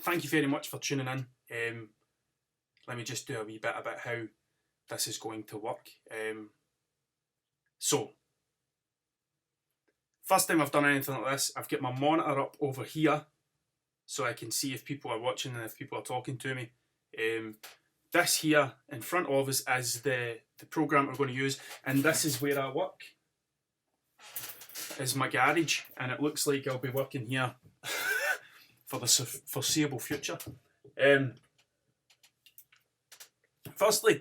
thank you very much for tuning in. Let me just do a wee bit about how this is going to work. So, first time I've done anything like this, I've got my monitor up over here so I can see if people are watching and if people are talking to me. This here in front of us is the program we're going to use, and this is where I work. Is my garage, and it looks like I'll be working here for the foreseeable future. Firstly,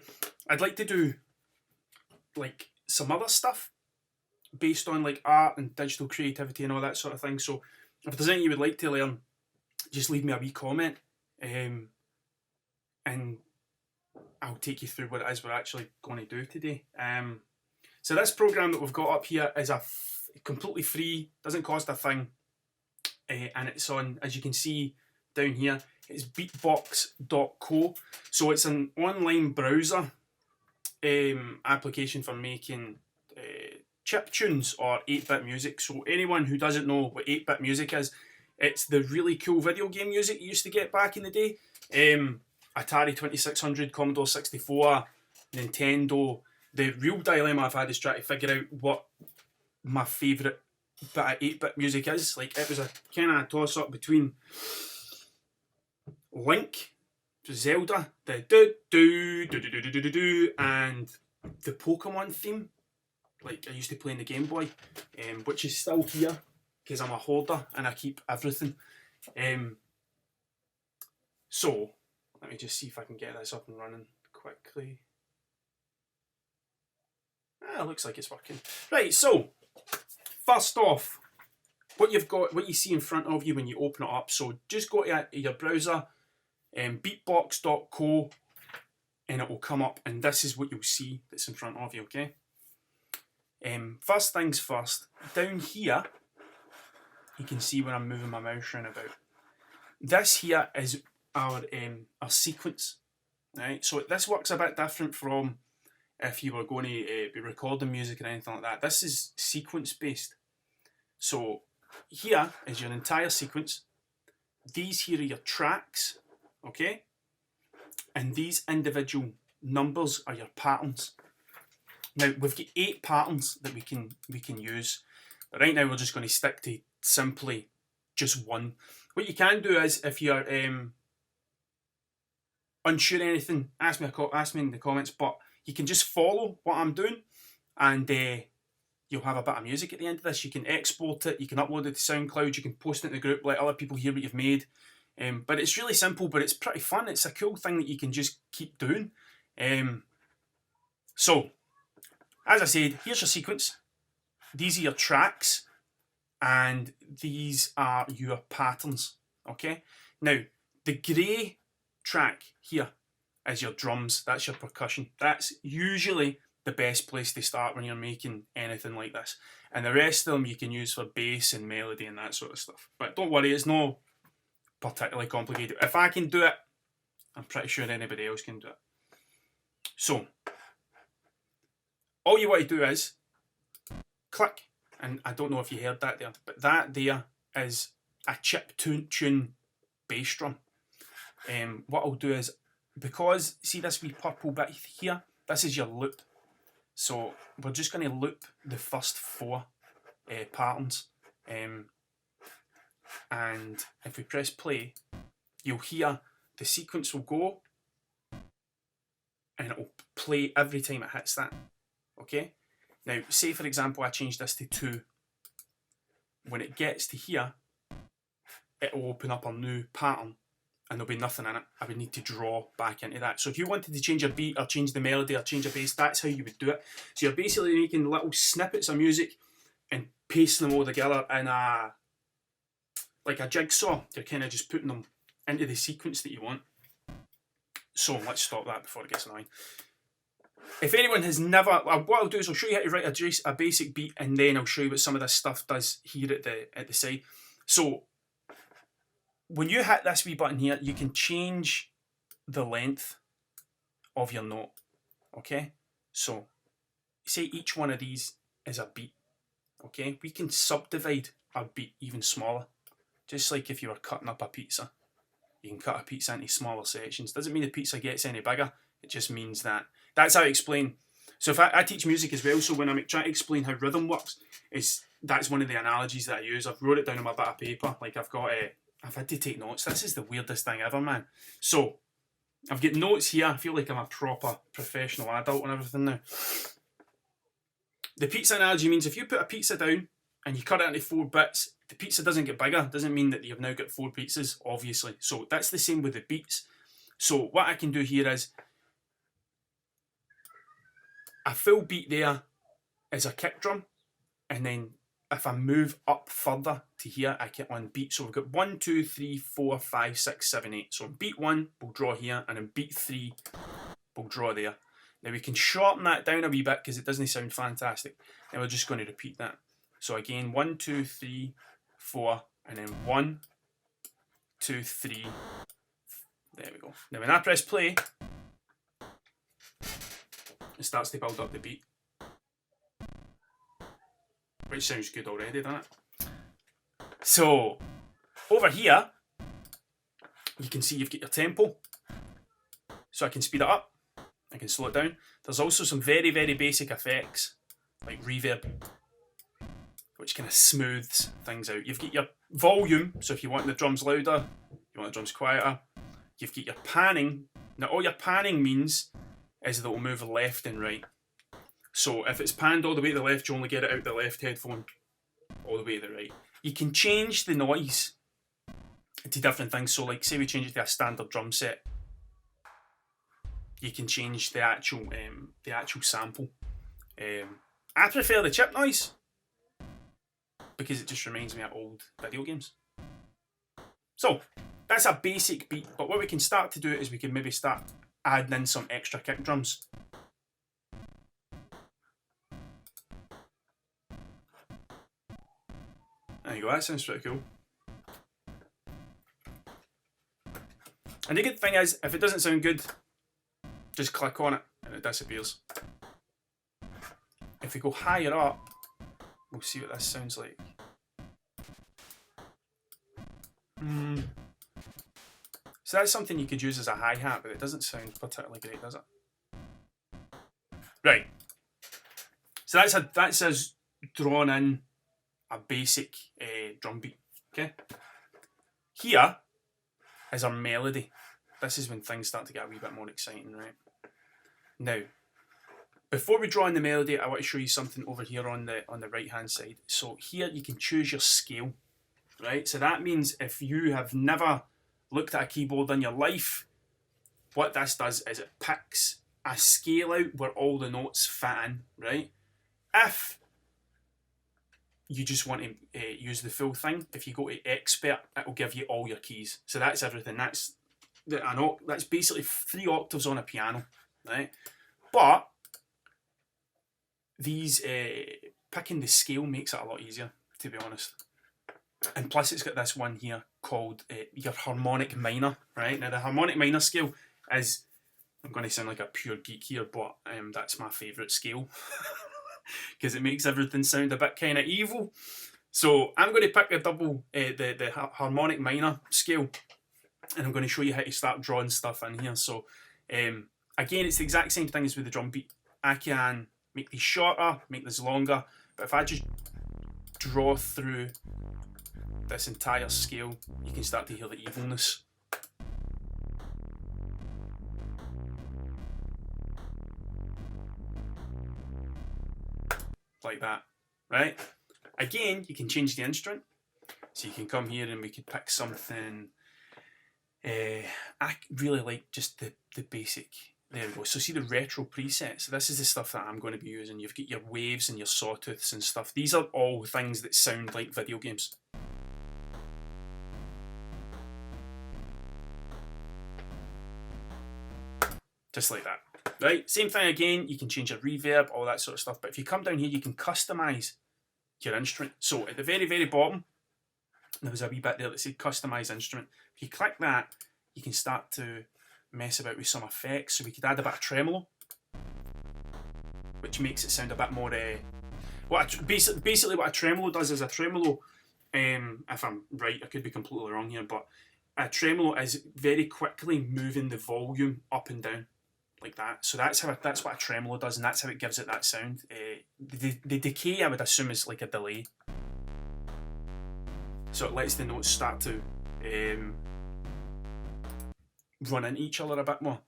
I'd like to do like some other stuff based on like art and digital creativity and all that sort of thing. So if there's anything you would like to learn, just leave me a wee comment, and I'll take you through what it is we're actually going to do today. So this program that we've got up here is completely free, doesn't cost a thing, and it's on, as you can see down here, it's beatbox.co. So it's an online browser application for making chip tunes or 8-bit music. So anyone who doesn't know what 8-bit music is, it's the really cool video game music you used to get back in the day. Atari 2600, Commodore 64, Nintendo. The real dilemma I've had is trying to figure out what my favourite bit of 8-bit music is. Like, it was a kind of toss-up between Link, Zelda, the do-do-do-do-do-do-do, and the Pokemon theme. Like, I used to play in the Game Boy, which is still here, because I'm a hoarder and I keep everything. So, let me just see if I can get this up and running quickly. It looks like it's working. Right, so, first off, what you see in front of you when you open it up. So just go to your browser, beatbox.co, and it will come up, and this is what you'll see that's in front of you, okay? First things first, down here, you can see when I'm moving my mouse around about. This here is our sequence, right? So this works a bit different from if you were going to be recording music or anything like that. This is sequence based. So here is your entire sequence. These here are your tracks, okay? And these individual numbers are your patterns. Now we've got 8 patterns that we can use. But right now we're just going to stick to simply just one. What you can do is, if you're unsure anything, ask me in the comments. But you can just follow what I'm doing, and you'll have a bit of music at the end of this. You can export it, you can upload it to SoundCloud, you can post it in the group, let other people hear what you've made. But it's really simple, but it's pretty fun. It's a cool thing that you can just keep doing. So, as I said, here's your sequence. These are your tracks, and these are your patterns, okay? Now, the grey track here is your drums, that's your percussion. That's usually the best place to start when you're making anything like this. And the rest of them you can use for bass and melody and that sort of stuff. But don't worry, it's not particularly complicated. If I can do it, I'm pretty sure anybody else can do it. So, all you want to do is click, and I don't know if you heard that there, but that there is a chip tune bass drum. What I'll do is, because see this wee purple bit here, this is your loop. So we're just going to loop the first 4 patterns, and if we press play, you'll hear the sequence will go, and it will play every time it hits that. Okay. Now, say for example I change this to 2. When it gets to here, it will open up a new pattern, and there'll be nothing in it. I would need to draw back into that. So if you wanted to change your beat or change the melody or change a bass, that's how you would do it. So you're basically making little snippets of music and pasting them all together in like a jigsaw. You're kind of just putting them into the sequence that you want. So let's stop that before it gets annoying. If anyone has never, what I'll do is I'll show you how to write a basic beat, and then I'll show you what some of this stuff does here at the side. So when you hit this wee button here, you can change the length of your note, okay? So, say each one of these is a beat, okay? We can subdivide our beat even smaller, just like if you were cutting up a pizza. You can cut a pizza into smaller sections. Doesn't mean the pizza gets any bigger. It just means that. That's how I explain. So if I teach music as well, so when I'm trying to explain how rhythm works, that's one of the analogies that I use. I've wrote it down on my bit of paper. Like I've had to take notes. This is the weirdest thing ever, man. So I've got notes here. I feel like I'm a proper professional adult and everything now. The pizza analogy means if you put a pizza down and you cut it into 4 bits, the pizza doesn't get bigger. It doesn't mean that you've now got 4 pizzas, obviously. So that's the same with the beats. So what I can do here is a full beat there is a kick drum, and then if I move up further to here, I get on beat. So we've got 1, 2, 3, 4, 5, 6, 7, 8. So on beat 1, we'll draw here, and on beat 3, we'll draw there. Now we can shorten that down a wee bit because it doesn't sound fantastic. And we're just going to repeat that. So again, 1, 2, 3, 4, and then 1, 2, 3. There we go. Now when I press play, it starts to build up the beat. Which sounds good already, doesn't it? So, over here, you can see you've got your tempo. So I can speed it up, I can slow it down. There's also some very, very basic effects, like reverb, which kind of smooths things out. You've got your volume, so if you want the drums louder, you want the drums quieter. You've got your panning. Now all your panning means is that it will move left and right. So if it's panned all the way to the left, you only get it out the left headphone all the way to the right. You can change the noise to different things. So like say we change it to a standard drum set, you can change the actual sample. I prefer the chip noise because it just reminds me of old video games. So that's a basic beat, but what we can start to do is we can maybe start adding in some extra kick drums. There you go, that sounds pretty cool. And the good thing is, if it doesn't sound good, just click on it and it disappears. If we go higher up, we'll see what this sounds like. So that's something you could use as a hi-hat, but it doesn't sound particularly great, does it? Right. So that's us drawn in a basic drum beat. Okay. Here is our melody. This is when things start to get a wee bit more exciting, right? Now, before we draw in the melody, I want to show you something over here on the right hand side. So here you can choose your scale, right? So that means if you have never looked at a keyboard in your life, what this does is it picks a scale out where all the notes fit in, right? If you just want to use the full thing, if you go to expert, it will give you all your keys. So that's everything. That's basically 3 octaves on a piano, right? But these picking the scale makes it a lot easier, to be honest. And plus it's got this one here called your harmonic minor, right? Now the harmonic minor scale is, I'm going to sound like a pure geek here, but that's my favourite scale because it makes everything sound a bit kind of evil. So I'm going to pick the harmonic minor scale, and I'm going to show you how to start drawing stuff in here. So again, it's the exact same thing as with the drum beat. I can make these shorter, make this longer, but if I just draw through this entire scale, you can start to hear the evilness. Like that, right? Again, you can change the instrument. So you can come here and we could pick something. I really like just the basic. There we go. So see the retro presets. So this is the stuff that I'm going to be using. You've got your waves and your sawtooths and stuff. These are all things that sound like video games. Just like that, right? Same thing again, you can change your reverb, all that sort of stuff. But if you come down here, you can customize your instrument. So at the very, very bottom, there was a wee bit there that said customize instrument. If you click that, you can start to mess about with some effects. So we could add a bit of tremolo, which makes it sound a bit more... basically what a tremolo does is a tremolo, if I'm right, I could be completely wrong here, but a tremolo is very quickly moving the volume up and down like that. So that's what a tremolo does, and that's how it gives it that sound. The decay, I would assume, is like a delay. So it lets the notes start to run into each other a bit more.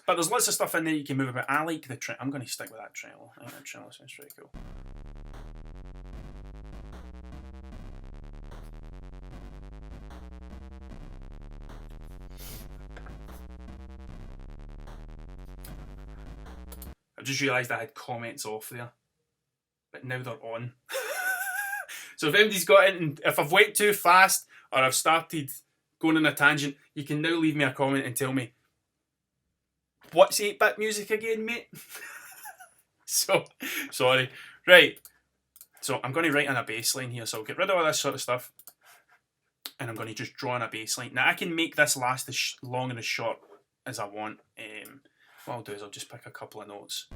But there's lots of stuff in there you can move about. I like the tremolo. I'm going to stick with that tremolo. I think that tremolo sounds pretty cool. I've just realised I had comments off there, but now they're on. So if anybody's got it, and if I've went too fast or I've started going on a tangent, you can now leave me a comment and tell me, what's 8-bit music again, mate? So, sorry. Right. So I'm going to write in a bass line here, so I'll get rid of all this sort of stuff, and I'm going to just draw in a bass line. Now I can make this last as long and as short as I want. What I'll do is I'll just pick a couple of notes.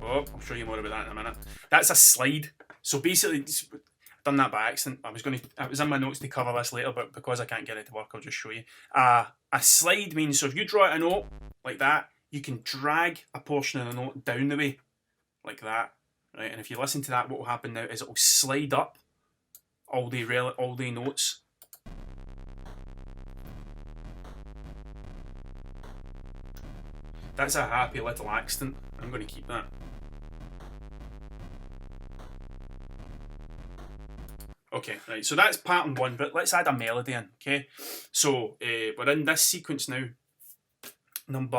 I'll show you more about that in a minute. That's a slide. So basically, I've done that by accident. It was in my notes to cover this later, but because I can't get it to work, I'll just show you. A slide means, so if you draw out a note like that, you can drag a portion of the note down the way, like that, right? And if you listen to that, what will happen now is it will slide up all the notes. That's a happy little accident. I'm going to keep that. Okay, right, so that's pattern 1, but let's add a melody in, okay? So, we're in this sequence now. On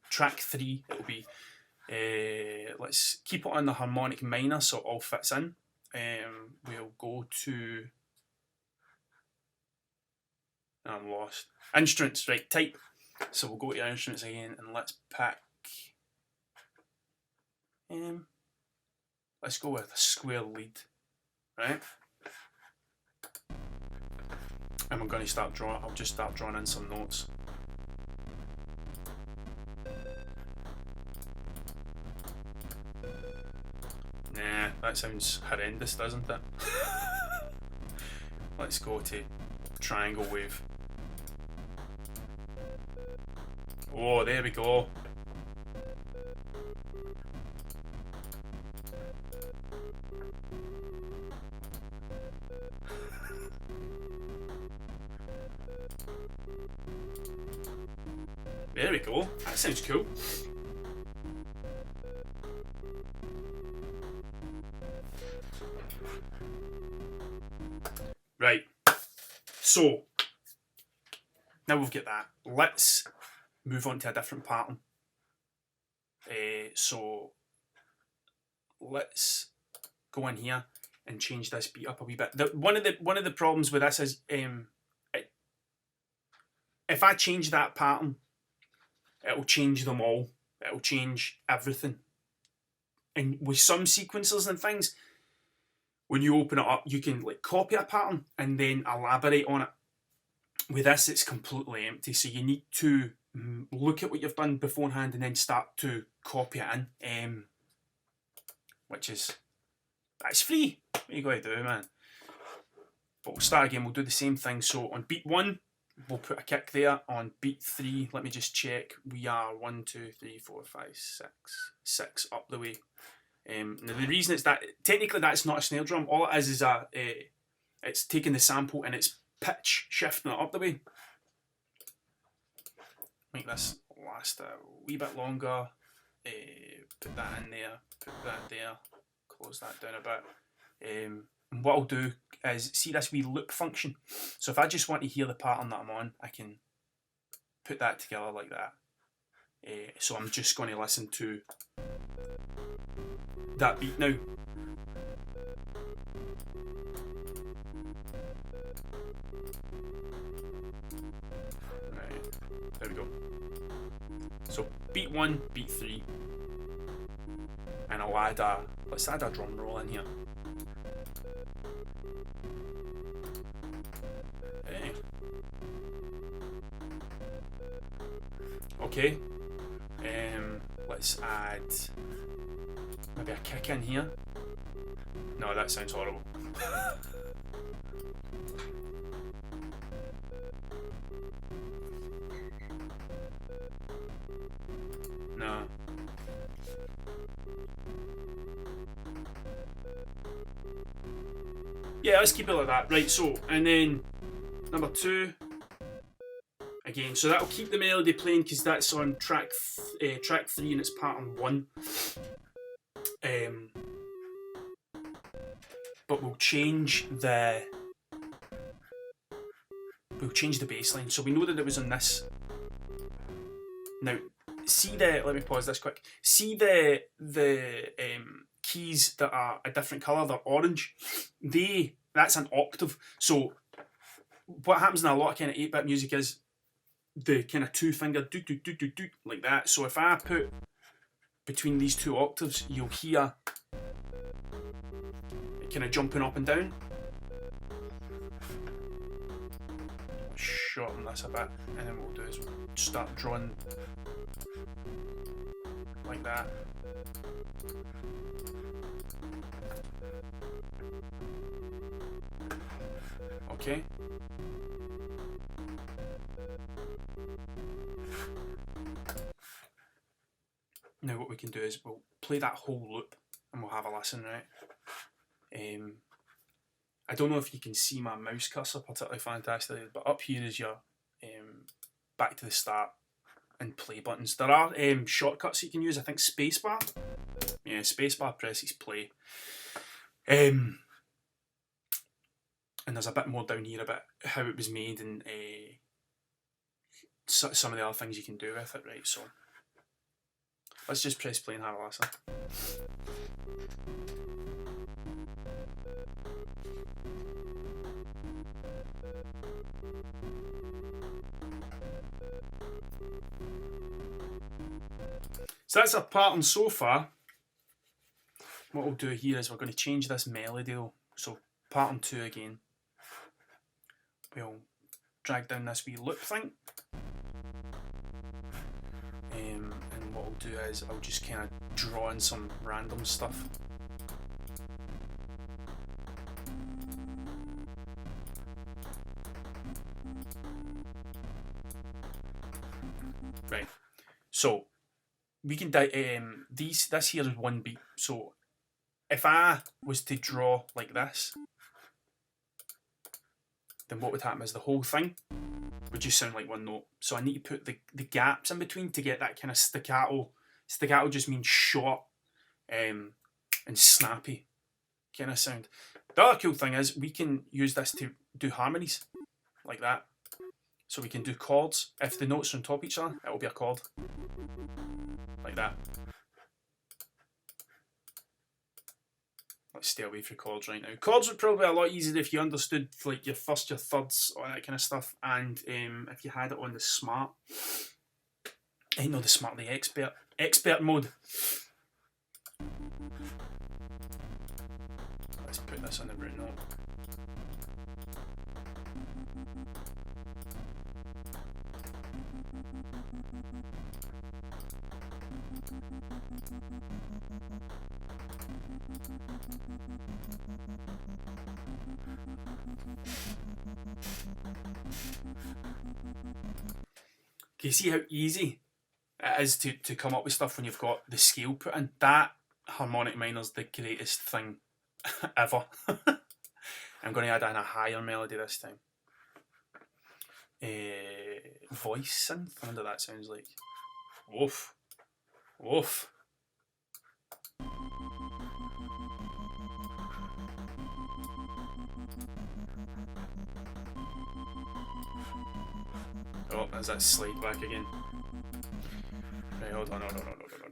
track 3, it'll be, let's keep it on the harmonic minor so it all fits in. We'll go to, I'm lost. Instruments, right, type. So we'll go to instruments again, and let's pick, let's go with a square lead. Right, and we're going to start drawing. I'll just start drawing in some notes. Nah, that sounds horrendous, doesn't it? Let's go to triangle wave. Oh, there we go. There we go. That sounds cool. Right. So, now we've got that. Let's move on to a different pattern. So, let's go in here and change this beat up a wee bit. One of the problems with this is if I change that pattern, it'll change them all. It'll change everything. And with some sequencers and things, when you open it up, you can like copy a pattern and then elaborate on it. With this, it's completely empty. So you need to look at what you've done beforehand and then start to copy it in. That's free. What are you going to do, man? But we'll start again. We'll do the same thing. So on beat 1, we'll put a kick there. On beat 3, let me just check. We are 1, 2, 3, 4, 5, 6 up the way. Now the reason it's that, technically that's not a snare drum. All it is it's taking the sample and it's pitch shifting it up the way. Make this last a wee bit longer. Put that in there. Put that there. Close that down a bit. And what I'll do is see this wee loop function. So if I just want to hear the pattern that I'm on, I can put that together like that. So I'm just going to listen to that beat now. Right, there we go. So beat 1, beat 3, and let's add a drum roll in here. Okay. Okay. Let's add maybe a kick in here. No, that sounds horrible. No. Yeah, let's keep it like that. Right, so, and then number 2, again, so that'll keep the melody playing because that's on track 3 and it's pattern 1. But we'll change the bass line. So we know that it was on this. Now, see the, let me pause this quick. See the keys that are a different colour, they're orange. That's an octave. So what happens in a lot of kind of 8-bit music is the kind of 2-finger do do do do do like that. So if I put between these 2 octaves, you'll hear it kind of jumping up and down. Shorten this a bit, and then what we'll do is we'll start drawing like that. Okay. Now what we can do is we'll play that whole loop and we'll have a listen, right? I don't know if you can see my mouse cursor particularly fantastically, but up here is your back to the start and play buttons. There are shortcuts you can use. I think spacebar. Yeah, spacebar presses play. And there's a bit more down here about how it was made and some of the other things you can do with it, right? So let's just press play and have a listen. So that's our pattern so far. What we'll do here is we're going to change this melody though. So pattern 2 again. We'll drag down this wee loop thing. And what we'll do is I'll just kind of draw in some random stuff. Right. So we can this here is 1 beat. So if I was to draw like this, then what would happen is the whole thing would just sound like 1 note. So I need to put the gaps in between to get that kind of staccato. Staccato just means short and snappy kind of sound. The other cool thing is we can use this to do harmonies like that. So we can do chords. If the notes are on top of each other, it will be a chord. Like that. Let's stay away from chords right now. Chords would probably be a lot easier if you understood like your first, your thirds, all that kind of stuff, and if you had it on the smart, no, the smart, the expert mode. Let's put this on the root note. Can you see how easy it is to come up with stuff when you've got the scale put in? That harmonic minor's the greatest thing ever. I'm going to add in a higher melody this time. Voice synth, I wonder what that sounds like. Woof. Woof. Oh, there's that slide back again. Right, hold on.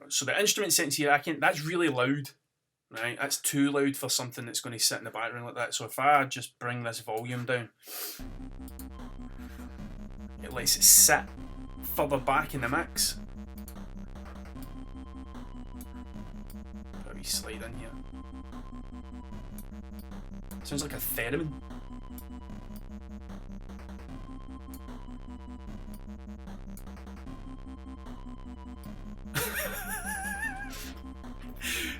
So the instrument sense here, that's really loud. Right, that's too loud for something that's going to sit in the background like that. So if I just bring this volume down, it lets it sit further back in the mix. Put a wee slide in here. Sounds like a theremin.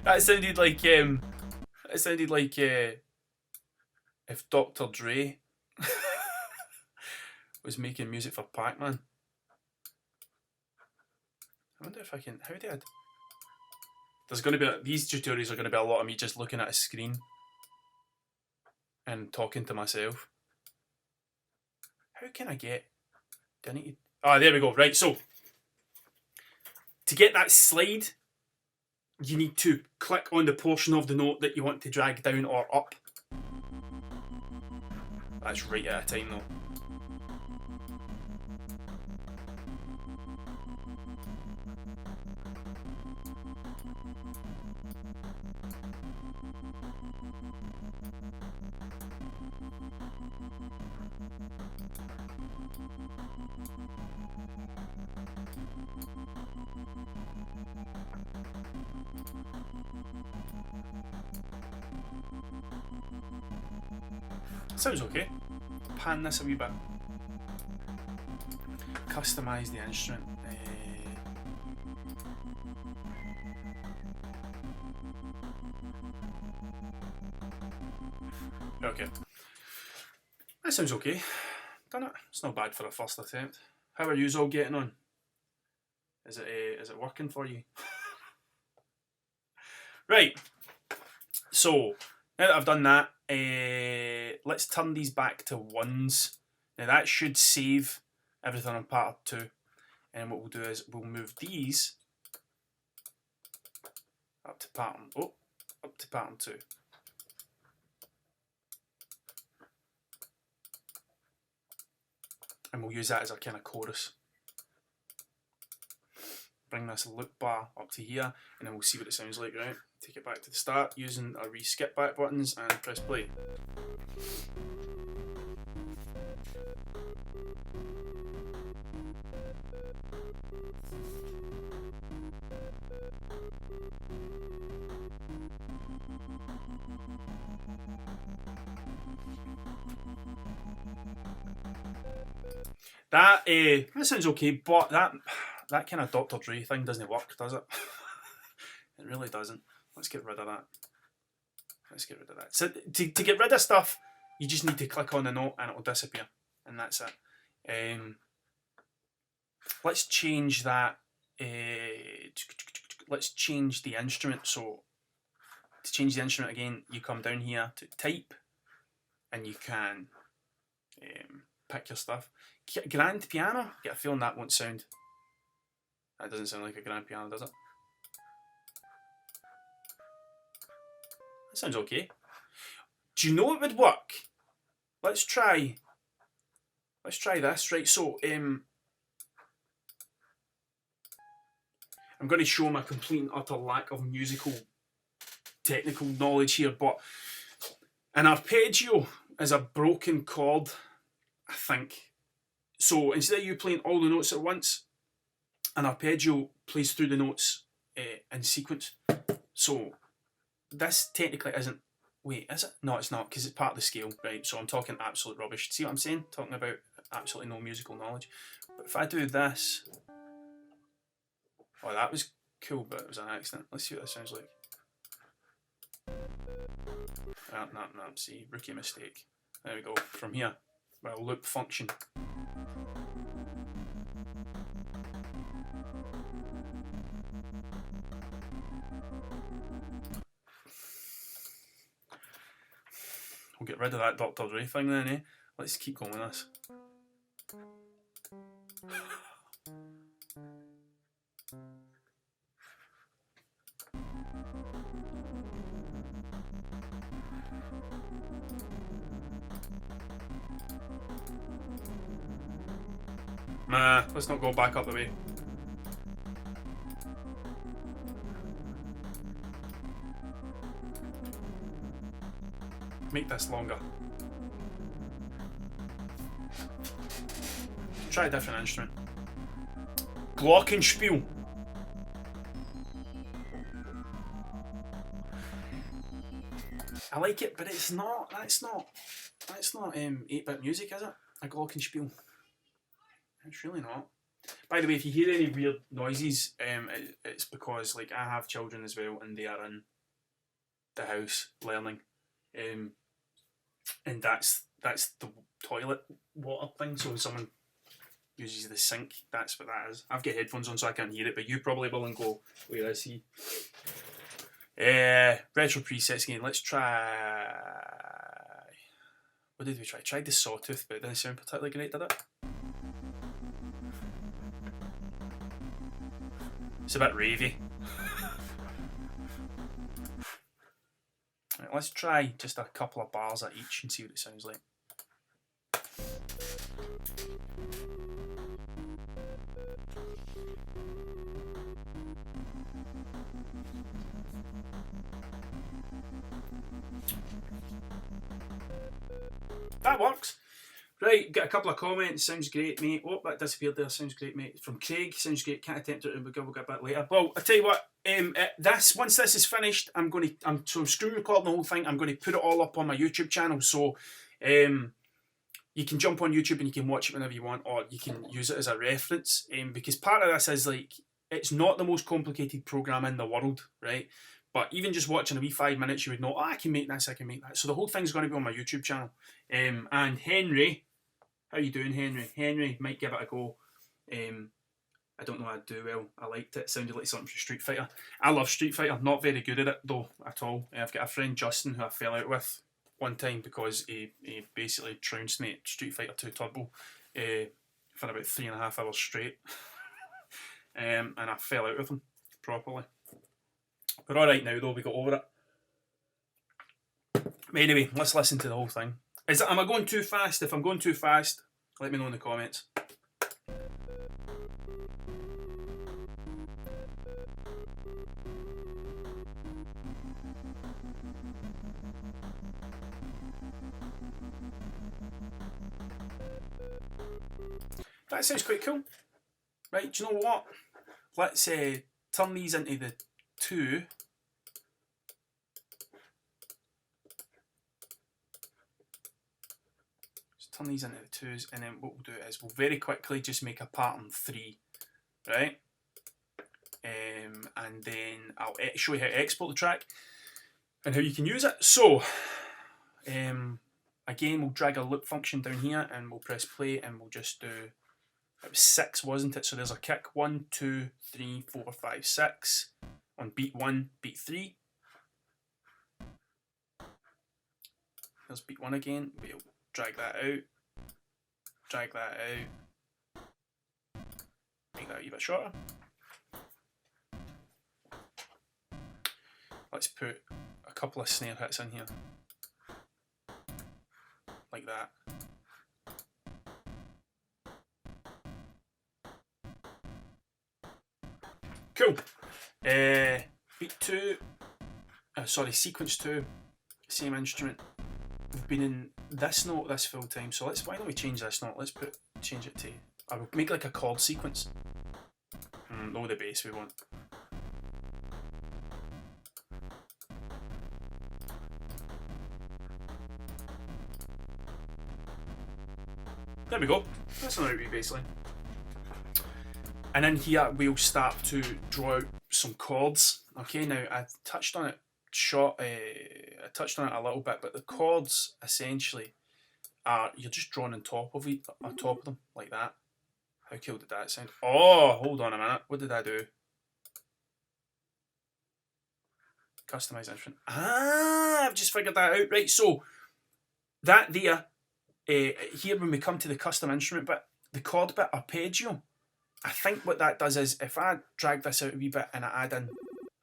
That sounded like if Dr. Dre was making music for Pac-Man. I wonder if I can. How do I? There's going to be these tutorials are going to be a lot of me just looking at a screen and talking to myself. How can I get? Do I need to? Ah, there we go. Right, so to get that slide, you need to click on the portion of the note that you want to drag down or up. That's right at a time though. Sounds okay. Pan this a wee bit. Customise the instrument. Okay. That sounds okay. Done it. It's not bad for a first attempt. How are yous all getting on? Is it working for you? Right. So now that I've done that, let's turn these back to ones. Now that should save everything on part 2. And what we'll do is we'll move these up to pattern. Up to pattern 2. And we'll use that as our kind of chorus. Bring this loop bar up to here, and then we'll see what it sounds like, right? Take it back to the start using our skip back buttons and press play. That sounds okay, but that kind of Dr. Dre thing doesn't work, does it? It really doesn't. Let's get rid of that. Let's get rid of that. So to get rid of stuff, you just need to click on the note and it will disappear, and that's it. Let's change that. Let's change the instrument. So to change the instrument again, you come down here to type, and you can pick your stuff. Grand piano. Get a feeling that won't sound. That doesn't sound like a grand piano, does it? That sounds okay. Do you know it would work? Let's try this, right? So I'm going to show my complete and utter lack of musical technical knowledge here, but an arpeggio is a broken chord, I think. So instead of you playing all the notes at once, an arpeggio plays through the notes in sequence. So this technically isn't. Wait, is it? No, it's not, because it's part of the scale, right? So I'm talking absolute rubbish. See what I'm saying? Talking about absolutely no musical knowledge. But if I do this, oh, that was cool, but it was an accident. Let's see what this sounds like. No. See, rookie mistake. There we go. From here, well, loop function. We'll get rid of that Dr. Dre thing then, eh? Let's keep going with this. Nah, let's not go back up the way. Make this longer. Try a different instrument. Glockenspiel. I like it, but it's not. That's not 8-bit music, is it? A glockenspiel. It's really not. By the way, if you hear any weird noises, it's because like I have children as well, and they are in the house learning, and that's the toilet water thing. So when someone uses the sink, that's what that is. I've got headphones on so I can't hear it, but you probably will and go, where is he? Retro presets again. Let's try. What did we try? Tried the Sawtooth, but it didn't sound particularly great, did it? It's a bit ravey. Right, let's try just a couple of bars at each and see what it sounds like. That works. Right, get a couple of comments. Sounds great, mate. Oh, that disappeared there. Sounds great, mate. From Craig. Sounds great. Can't attempt it. We'll get a bit later. Well, I tell you what. Once this is finished, I'm screen recording the whole thing. I'm going to put it all up on my YouTube channel. So, you can jump on YouTube and you can watch it whenever you want, or you can use it as a reference. Because part of this is like, it's not the most complicated program in the world, right? But even just watching a wee 5 minutes, you would know, oh, I can make this, I can make that. So the whole thing's going to be on my YouTube channel. And Henry, how you doing, Henry? Henry might give it a go. I don't know I'd do well. I liked it. It sounded like something from Street Fighter. I love Street Fighter. Not very good at it, though, at all. I've got a friend, Justin, who I fell out with one time because he basically trounced me at Street Fighter 2 Turbo for about 3.5 hours straight. And I fell out with him properly. We're alright now though, we got over it. But anyway, let's listen to the whole thing. Am I going too fast? If I'm going too fast, let me know in the comments. That sounds quite cool. Right, do you know what? Let's turn these into the 2. Just turn these into the 2s, and then what we'll do is we'll very quickly just make a pattern 3, right? And then I'll show you how to export the track and how you can use it. So, again, we'll drag a loop function down here and we'll press play and we'll just do, it was 6, wasn't it? So there's a kick, 1, 2, 3, 4, 5, 6 on beat 1, beat 3. There's beat 1 again. We'll drag that out, drag that out, make that a wee bit shorter. Let's put a couple of snare hits in here, like that. Cool. Beat 2, sorry, sequence 2, same instrument. We've been in this note this full time, so why don't we change this note? Let's change it to, I will make like a chord sequence. No, the bass we want. There we go. That's another wee bass line. And in here we'll start to draw out some chords. Okay, now I touched on it a little bit, but the chords essentially are, you're just drawing on top of them like that. How cool did that sound? Oh, hold on a minute. What did I do? Customize instrument. I've just figured that out. Right, so that there, here when we come to the custom instrument bit, the chord bit, arpeggio, I think what that does is, if I drag this out a wee bit and I add in,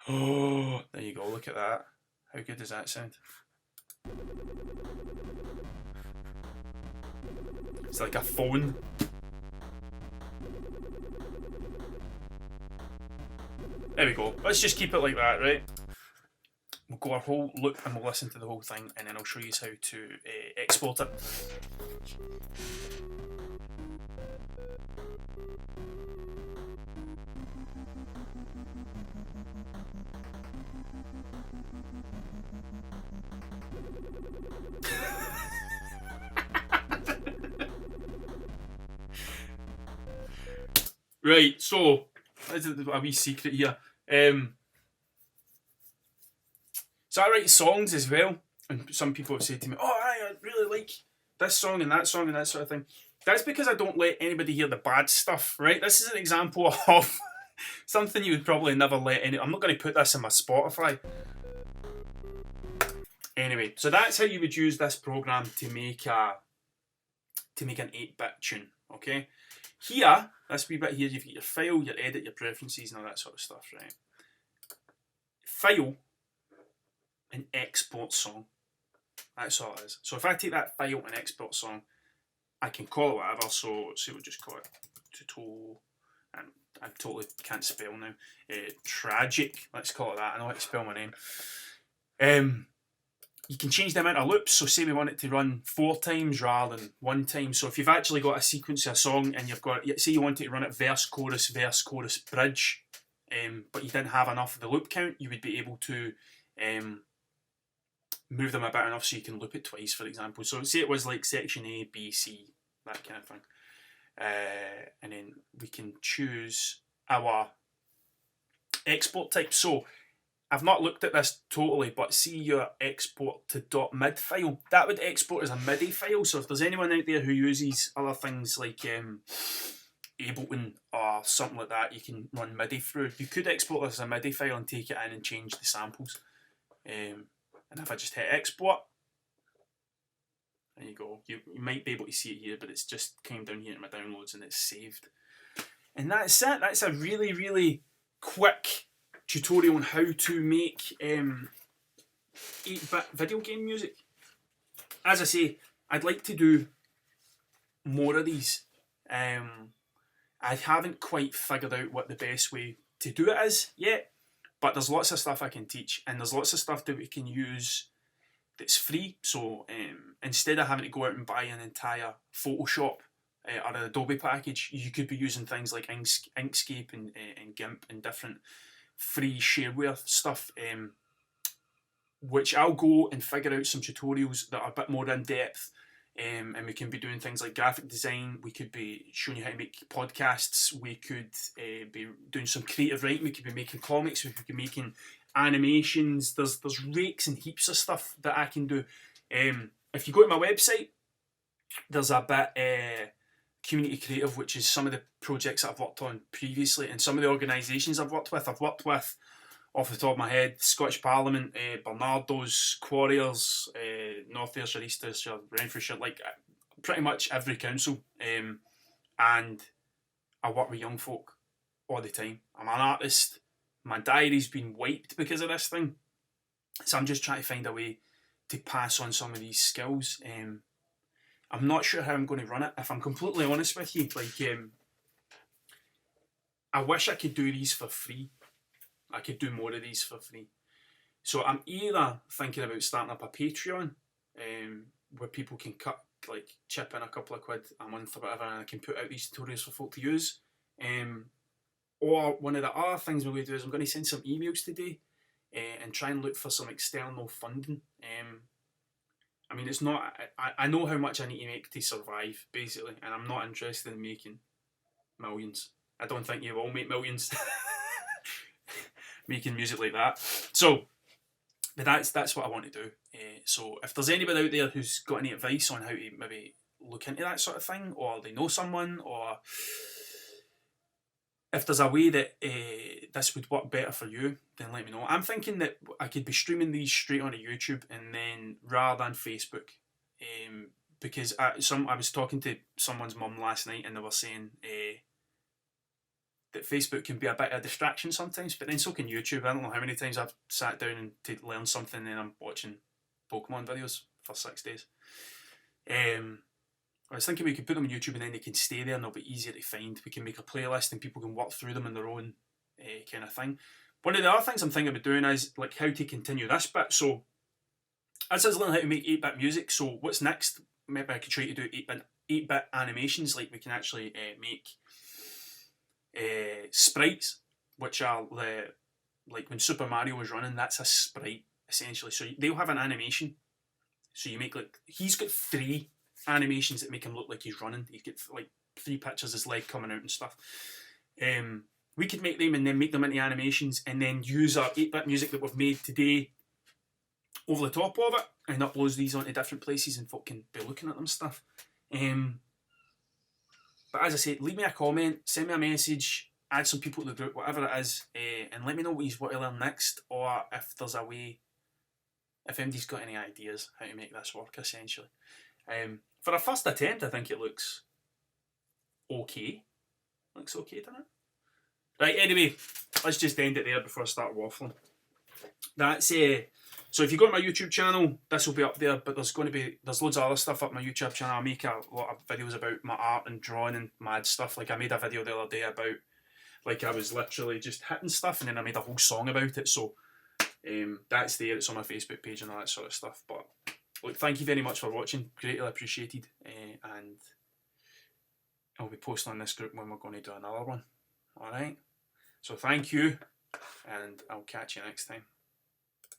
oh, there you go, look at that. How good does that sound? It's like a phone. There we go. Let's just keep it like that, right? We'll go our whole loop and we'll listen to the whole thing, and then I'll show you how to export it. Right, so this is a wee secret here. So I write songs as well, and some people have said to me, "Oh, I really like this song and that sort of thing." That's because I don't let anybody hear the bad stuff, right? This is an example of something you would probably never let any. I'm not going to put this in my Spotify. Anyway, so that's how you would use this program to make an 8-bit tune. Okay, here, this wee bit here, you've got your file, your edit, your preferences, and all that sort of stuff, right? File and export song. That's all it is. So if I take that file and export song, I can call it whatever. So we'll just call it tutorial. And I totally can't spell now. Tragic. Let's call it that. I know how to spell my name. You can change the amount of loops. So say we want it to run 4 times rather than 1 time. So if you've actually got a sequence of a song and you've got, say you want it to run it verse, chorus, bridge, but you didn't have enough of the loop count, you would be able to move them about enough so you can loop it twice, for example. So say it was like section A, B, C, that kind of thing. And then we can choose our export type. So I've not looked at this totally, but see your export to .mid file. That would export as a MIDI file. So if there's anyone out there who uses other things like Ableton or something like that, you can run MIDI through. You could export this as a MIDI file and take it in and change the samples. And if I just hit export, there you go. You might be able to see it here, but it's just came down here in my downloads and it's saved. And that's it. That's a really, really quick tutorial on how to make 8-bit video game music. As I say, I'd like to do more of these. I haven't quite figured out what the best way to do it is yet, but there's lots of stuff I can teach, and there's lots of stuff that we can use that's free. So instead of having to go out and buy an entire Photoshop or an Adobe package, you could be using things like Inkscape and GIMP and different free shareware stuff, which I'll go and figure out some tutorials that are a bit more in depth. And we can be doing things like graphic design. We could be showing you how to make podcasts. We could be doing some creative writing. We could be making comics. We could be making animations. There's rakes and heaps of stuff that I can do. If you go to my website, there's a bit community creative, which is some of the projects that I've worked on previously, and some of the organisations I've worked with. Off the top of my head, Scottish Parliament, Barnardo's, Quarriers, North Ayrshire, East Ayrshire, Renfrewshire, like pretty much every council. And I work with young folk all the time. I'm an artist. My diary's been wiped because of this thing. So I'm just trying to find a way to pass on some of these skills. I'm not sure how I'm going to run it. If I'm completely honest with you, I wish I could do these for free. I could do more of these for free. So I'm either thinking about starting up a Patreon where people can chip in a couple of quid a month or whatever, and I can put out these tutorials for folk to use. Or one of the other things I'm going to do is I'm going to send some emails today and try and look for some external funding. I mean, it's not. I know how much I need to make to survive, basically, and I'm not interested in making millions. I don't think you will make millions making music like that. So, but that's what I want to do. So, if there's anybody out there who's got any advice on how to maybe look into that sort of thing, or they know someone, or if there's a way that this would work better for you, then let me know. I'm thinking that I could be streaming these straight onto YouTube and then rather than Facebook, because I was talking to someone's mum last night and they were saying that Facebook can be a bit of a distraction sometimes, but then so can YouTube. I don't know how many times I've sat down and to learn something and I'm watching Pokemon videos for 6 days. I was thinking we could put them on YouTube and then they can stay there and they'll be easier to find. We can make a playlist and people can work through them in their own kind of thing. One of the other things I'm thinking about doing is like how to continue this bit. So as I was learning how to make 8-bit music, so what's next? Maybe I could try to do 8-bit animations, like we can actually make sprites, which are like when Super Mario was running, that's a sprite essentially. So they'll have an animation. So you make he's got 3 animations that make him look like he's running. He's got 3 pictures of his leg coming out and stuff. We could make them and then make them into animations and then use our 8-bit music that we've made today over the top of it and uploads these onto different places and folk can be looking at them stuff. But as I say, leave me a comment, send me a message, add some people to the group, whatever it is, and let me know what you want to learn next, or if there's a way, if anybody's got any ideas how to make this work, essentially. For a first attempt, I think it looks okay. Looks okay, doesn't it? Right, anyway, let's just end it there before I start waffling. That's so if you go to my YouTube channel, this will be up there, but there's loads of other stuff up my YouTube channel. I make a lot of videos about my art and drawing and mad stuff. Like I made a video the other day about, like I was literally just hitting stuff and then I made a whole song about it. So that's there, it's on my Facebook page and all that sort of stuff. But look, thank you very much for watching, greatly appreciated, and I'll be posting on this group when we're going to do another one. Alright, so thank you, and I'll catch you next time.